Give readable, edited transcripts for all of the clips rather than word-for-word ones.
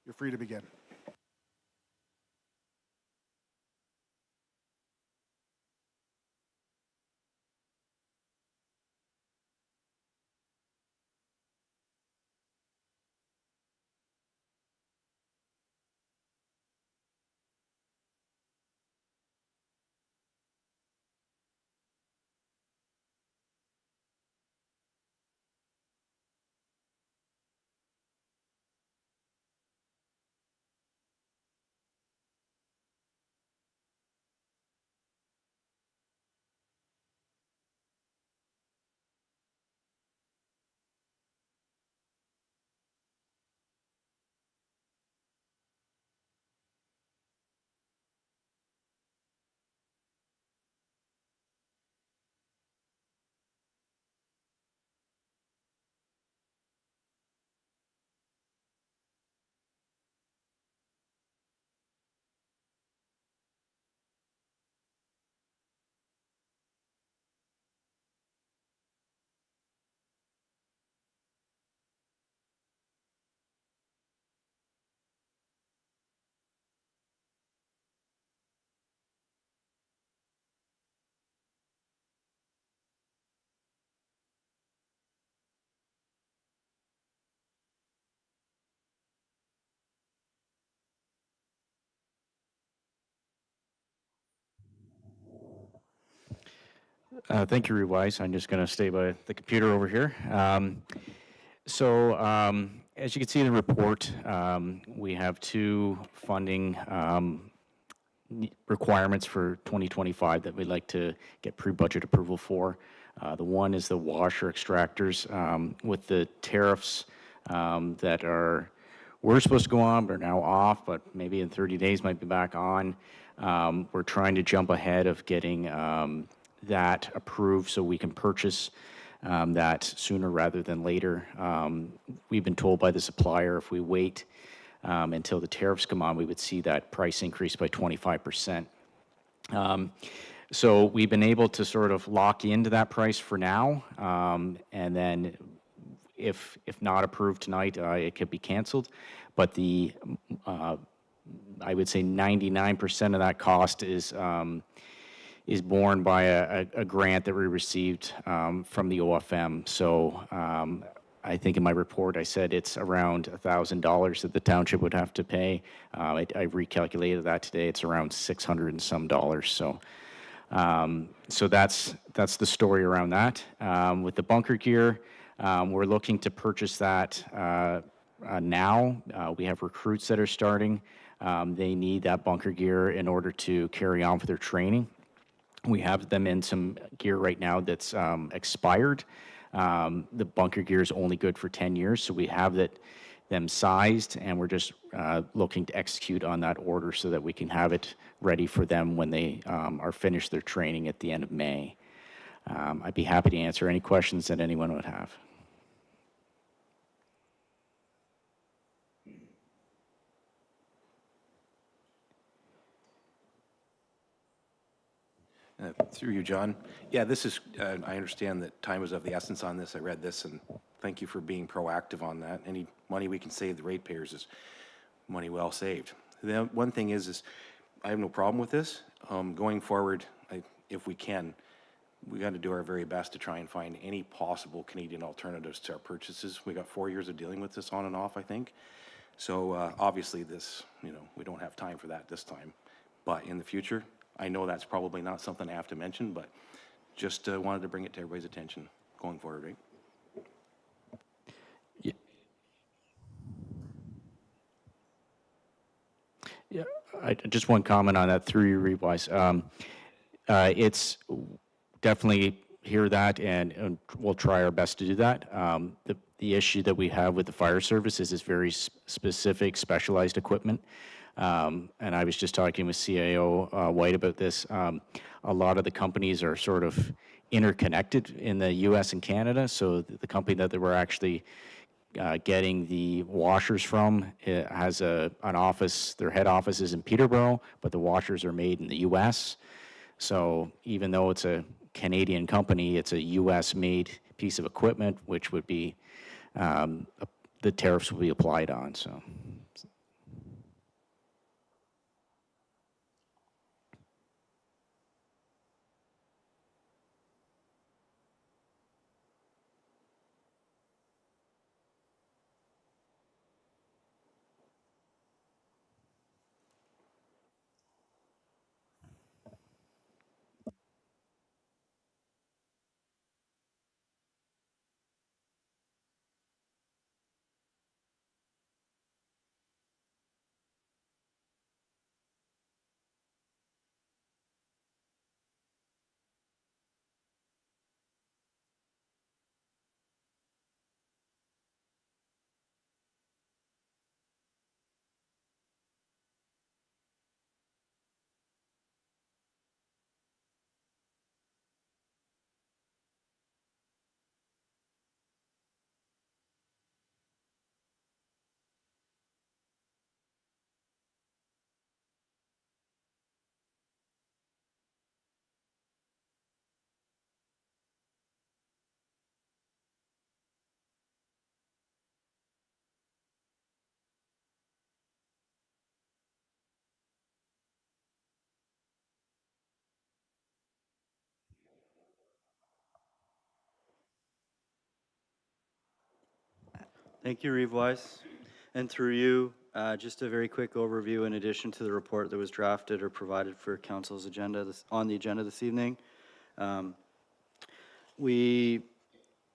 You're free to begin. Thank you, Rewise. I'm just going to stay by the computer over here. As you can see in the report, we have two funding requirements for 2025 that we'd like to get pre-budget approval for. The one is the washer extractors. With the tariffs that were supposed to go on but are now off, but maybe in 30 days might be back on. We're trying to jump ahead of getting that approved so we can purchase that sooner rather than later. We've been told by the supplier if we wait until the tariffs come on, we would see that price increase by 25%. So we've been able to sort of lock into that price for now, and then if not approved tonight, it could be canceled. But I would say 99% of that cost is borne by a grant that we received from the OFM. So I think in my report I said it's around $1,000 that the township would have to pay. I recalculated that today. It's around $600 and some dollars. So that's the story around that. With the bunker gear, we're looking to purchase that now. We have recruits that are starting. They need that bunker gear in order to carry on for their training. We have them in some gear right now that's expired. The bunker gear is only good for 10 years, so we have them sized, and we're just looking to execute on that order so that we can have it ready for them when they are finished their training at the end of May. I'd be happy to answer any questions that anyone would have. Through you, John. Yeah, this is, I understand that time is of the essence on this. I read this, and thank you for being proactive on that. Any money we can save the ratepayers is money well saved. The one thing is I have no problem with this. Going forward, if we can, we got to do our very best to try and find any possible Canadian alternatives to our purchases. We got 4 years of dealing with this on and off, I think. So obviously this, we don't have time for that this time. But in the future, I know that's probably not something I have to mention, but just wanted to bring it to everybody's attention going forward, right? Yeah, just one comment on that through you, Rewise. It's definitely hear that, and we'll try our best to do that. The issue that we have with the fire service is very specific, specialized equipment. And I was just talking with CAO White about this. A lot of the companies are sort of interconnected in the U.S. and Canada. So the company that they were actually getting the washers from has an office. Their head office is in Peterborough, but the washers are made in the U.S. So even though it's a Canadian company, it's a U.S.-made piece of equipment, which would be the tariffs will be applied on. So. Thank you, Reeve Weiss. And through you, just a very quick overview in addition to the report that was drafted or provided for council's agenda on the agenda this evening. We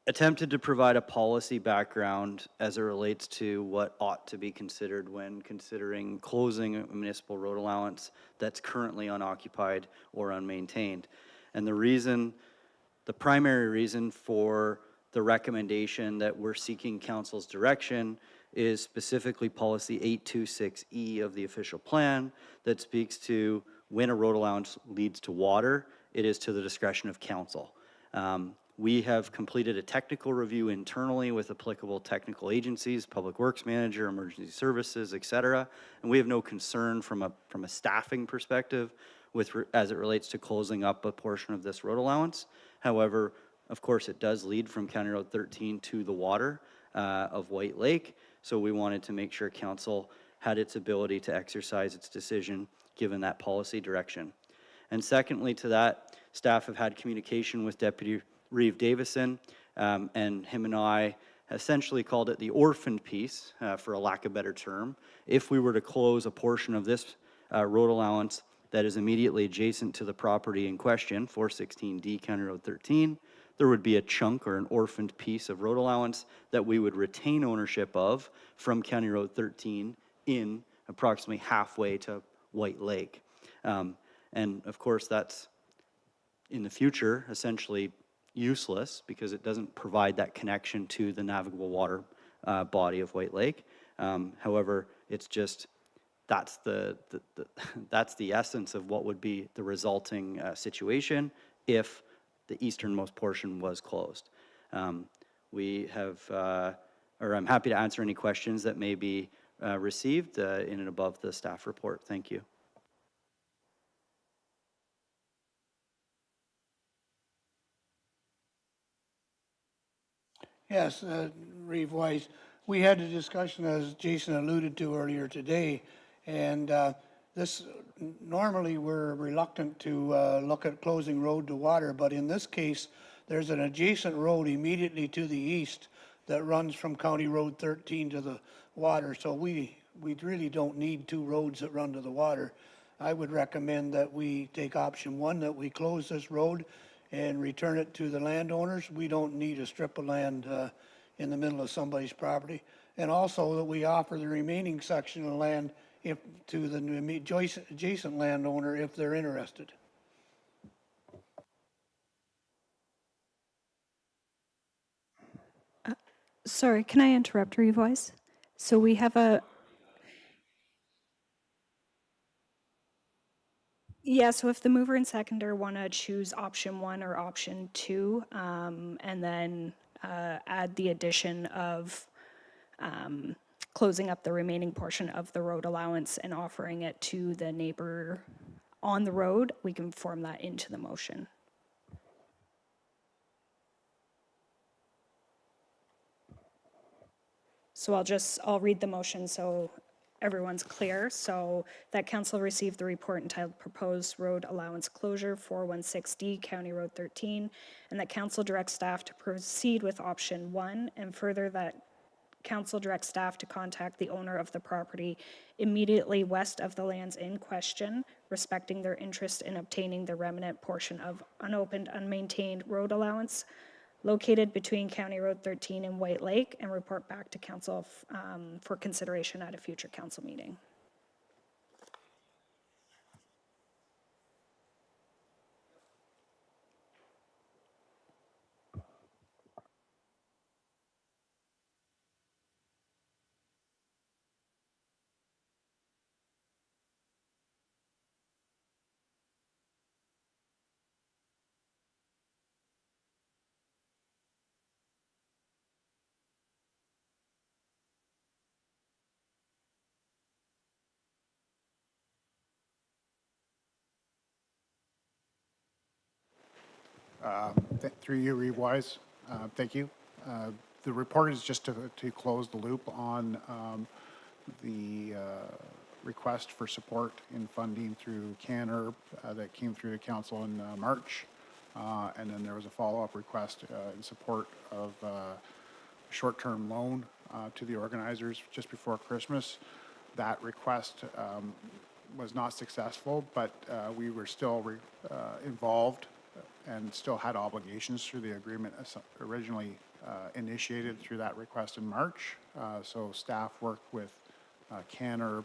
attempted to provide a policy background as it relates to what ought to be considered when considering closing a municipal road allowance that's currently unoccupied or unmaintained. And the primary reason for the recommendation that we're seeking council's direction is specifically policy 826E of the official plan that speaks to when a road allowance leads to water, it is to the discretion of council. We have completed a technical review internally with applicable technical agencies, Public Works Manager, Emergency Services, et cetera, and we have no concern from a staffing perspective as it relates to closing up a portion of this road allowance. However, of course, it does lead from County Road 13 to the water of White Lake, so we wanted to make sure council had its ability to exercise its decision given that policy direction. And secondly to that, staff have had communication with Deputy Reeve Davison, and him and I essentially called it the orphaned piece, for a lack of a better term. If we were to close a portion of this road allowance that is immediately adjacent to the property in question, 416D County Road 13, there would be a chunk or an orphaned piece of road allowance that we would retain ownership of from County Road 13 in approximately halfway to White Lake. And of course, that's in the future essentially useless because it doesn't provide that connection to the navigable water body of White Lake. However, it's just that's the essence of what would be the resulting situation if the easternmost portion was closed. We have, or I'm happy to answer any questions that may be received in and above the staff report. Thank you. Yes, Reeve Weiss, we had a discussion, as Jason alluded to earlier today, and normally we're reluctant to look at closing road to water, but in this case, there's an adjacent road immediately to the east that runs from County Road 13 to the water, so we really don't need two roads that run to the water. I would recommend that we take option one, that we close this road and return it to the landowners. We don't need a strip of land in the middle of somebody's property. And also that we offer the remaining section of land to the adjacent landowner if they're interested. Sorry, can I interrupt, Revoice? So we have yeah, so if the mover and seconder want to choose option one or option two, and then add the addition of closing up the remaining portion of the road allowance and offering it to the neighbor on the road, we can form that into the motion. So I'll read the motion so everyone's clear. So that council received the report entitled Proposed Road Allowance Closure 416D County Road 13, and that council directs staff to proceed with option one, and further that council directs staff to contact the owner of the property immediately west of the lands in question, respecting their interest in obtaining the remnant portion of unopened, unmaintained road allowance located between County Road 13 and White Lake, and report back to council for consideration at a future council meeting. Through you, Reeve Wise, thank you. The report is just to close the loop on the request for support in funding through CANERB that came through the council in March. And then there was a follow-up request in support of a short-term loan to the organizers just before Christmas. That request was not successful, but we were still involved and still had obligations through the agreement originally initiated through that request in March. So staff worked with Canner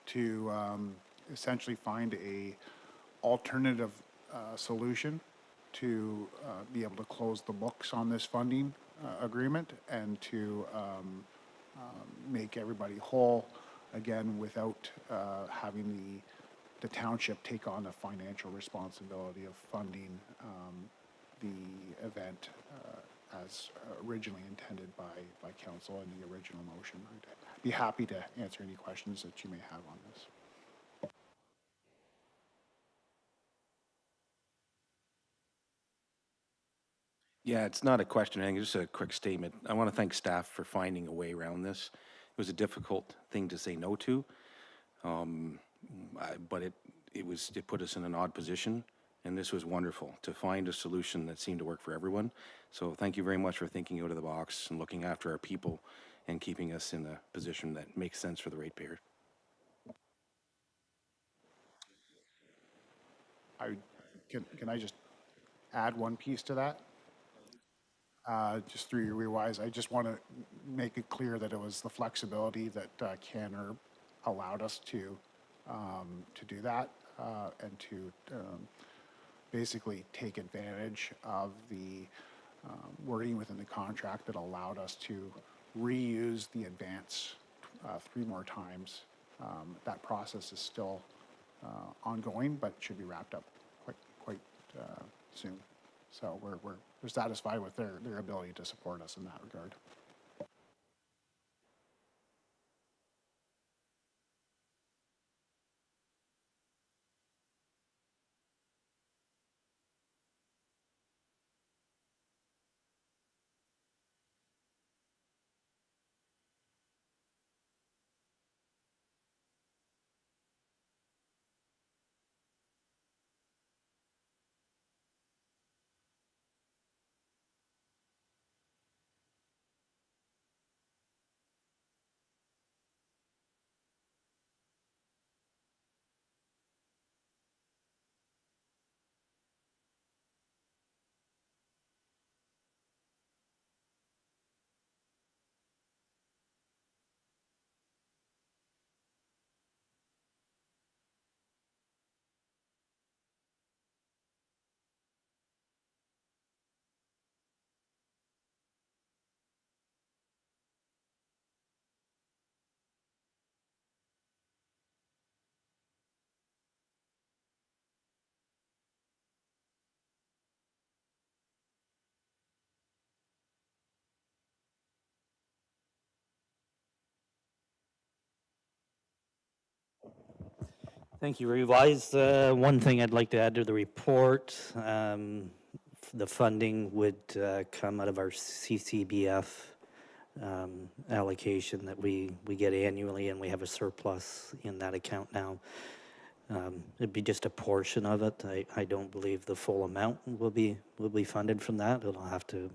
to essentially find a alternative solution to be able to close the books on this funding agreement and to make everybody whole again without having the township take on the financial responsibility of funding the event as originally intended by council in the original motion. I'd be happy to answer any questions that you may have on this. Yeah, it's not a question, I think it's just a quick statement. I want to thank staff for finding a way around this. It was a difficult thing to say no to, but it put us in an odd position, and this was wonderful to find a solution that seemed to work for everyone. So thank you very much for thinking out of the box and looking after our people and keeping us in a position that makes sense for the ratepayer. Can I just add one piece to that? Just through your rewise, I just want to make it clear that it was the flexibility that Canner allowed us to do that and to basically take advantage of the wording within the contract that allowed us to reuse the advance 3 more times. That process is still ongoing, but should be wrapped up quite soon. So we're satisfied with their ability to support us in that regard. Thank you. Revise, one thing I'd like to add to the report, the funding would come out of our CCBF allocation that we get annually, and we have a surplus in that account now. It'd be just a portion of it. I don't believe the full amount will be funded from that. We'll have to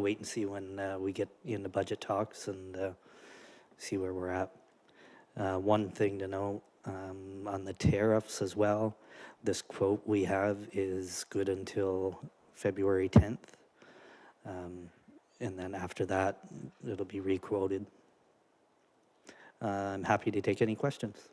wait and see when we get into budget talks and see where we're at. One thing to note on the tariffs as well, this quote we have is good until February 10th. And then after that, it'll be re-quoted. I'm happy to take any questions.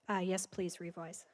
Yes, please revise.